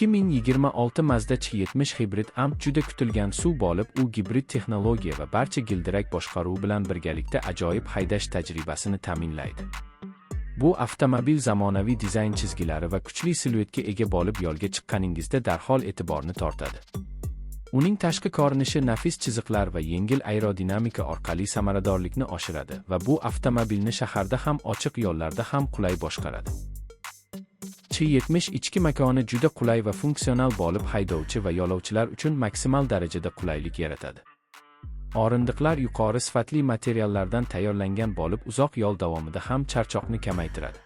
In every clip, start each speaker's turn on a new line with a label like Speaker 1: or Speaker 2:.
Speaker 1: 2026 Mazda CX-70 hibrid AMP juda kutilgan suv bo'lib, u gibrid texnologiya va barcha gildirak boshqaruv bilan birgalikda ajoyib haydash tajribasini ta'minlaydi. Bu avtomobil zamonaviy dizayn chizgilari va kuchli siluetga ega bo'lib, yo'lga chiqqaningizda darhol e'tiborni tortadi. Uning tashqi ko'rinishi nafis chiziqlar va yengil aerodinamika orqali samaradorlikni oshiradi va bu avtomobilni shaharda ham ochiq yo'llarda ham qulay boshqaradi. CX-70 ichki makoni juda qulay va funksional bo'lib, haydovchi va yo'lovchilar uchun maksimal darajada qulaylik yaratadi. O'rindiqlar yuqori sifatli materiallardan tayyorlangan bo'lib, uzoq yo'l davomida ham charchoqni kamaytiradi.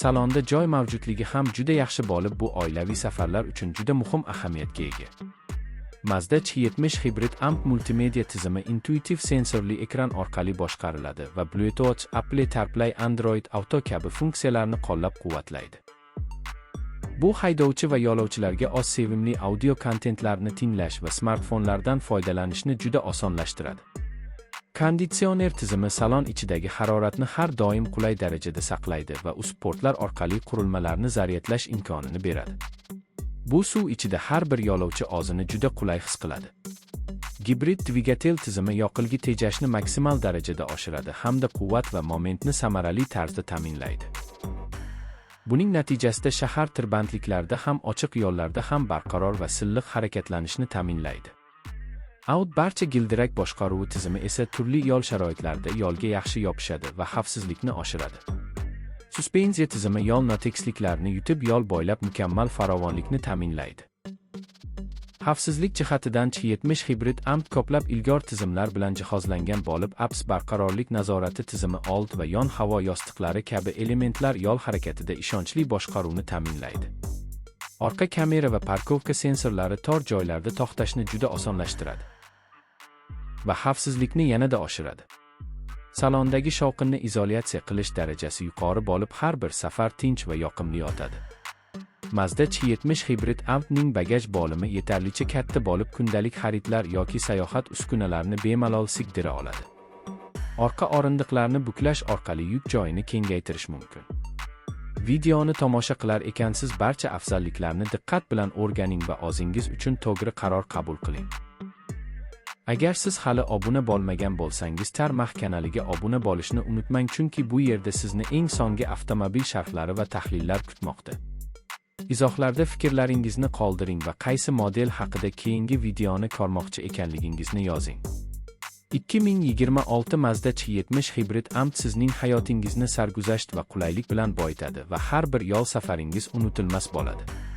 Speaker 1: Salonda joy mavjudligi ham juda yaxshi bo'lib, bu oilaviy safarlar uchun juda muhim ahamiyatga ega. Mazda CX-70 hibrid AMP multimedia tizimi intuitiv sensorli ekran orqali boshqariladi va Bluetooth, Apple CarPlay, Android Auto kabi funksiyalarni qo'llab-quvvatlaydi. Bu haydovchi va yo'lovchilarga oz sevimli audio kontentlarni tinglash va smartfonlardan foydalanishni juda osonlashtiradi. Konditsioner tizimi salon ichidagi haroratni har doim qulay darajada saqlaydi va sportlar orqali qurilmalarni zaryadlash imkonini beradi. Bu suv ichida har bir yo'lovchi o'zini juda qulay his qiladi. Gibrid dvigatel tizimi yoqilg'i tejashni maksimal darajada oshiradi hamda quvvat va momentni samarali tarzda ta'minlaydi. Buning natijasida shahar tirbandliklarida ham ochiq yo'llarda ham barqaror va silliq harakatlanishni ta'minlaydi. Aud barcha gildirak boshqaruvi tizimi esa turli yo'l sharoitlarida yo'lga yaxshi yopishadi va xavfsizlikni oshiradi. Suspenziya tizimi yo'l notekisliklarini yutib yo'l bo'ylab mukammal farovonlikni ta'minlaydi. Xavfsizlik jihatidan CX-70 hibrid AMP ko'plab ilg'or tizimlar bilan jihozlangan bo'lib, ABS barqarorlik nazorati tizimi, old va yon havo yostiqlari kabi elementlar yo'l harakatida ishonchli boshqaruvni ta'minlaydi. Orqa kamera va parkovka sensorlari tor joylarda to'xtashni juda osonlashtiradi va xavfsizlikni yanada oshiradi. Salondagi shovqinni izolyatsiya qilish darajasi yuqori bo'lib, har bir safar tinch va yoqimli o'tadi. Mazda CX-70 hibrid AMP'ning bagaj bo'limi yetarlicha katta bo'lib, kundalik xaridlar yoki sayohat uskunalarini bemalol sig'dira oladi. Orqa o'rindiqlarni buklash orqali yuk joyini kengaytirish mumkin. Videoni tomosha qilar ekansiz, barcha afzalliklarni diqqat bilan o'rganing va o'zingiz uchun to'g'ri qaror qabul qiling. Agar siz hali obuna bo'lmagan bo'lsangiz, Tarmax kanaliga obuna bo'lishni unutmang, chunki bu yerda sizni eng so'nggi avtomobil sharhlari va tahlillar kutmoqda. Izohlarda fikrlaringizni qoldiring va qaysi model haqida keyingi videoni ko'rmoqchi ekanligingizni yozing. 2026 Mazda CX-70 hibrid AMP sizning hayotingizni sarguzasht va qulaylik bilan boyitadi va har bir yo'l safaringiz unutilmas bo'ladi.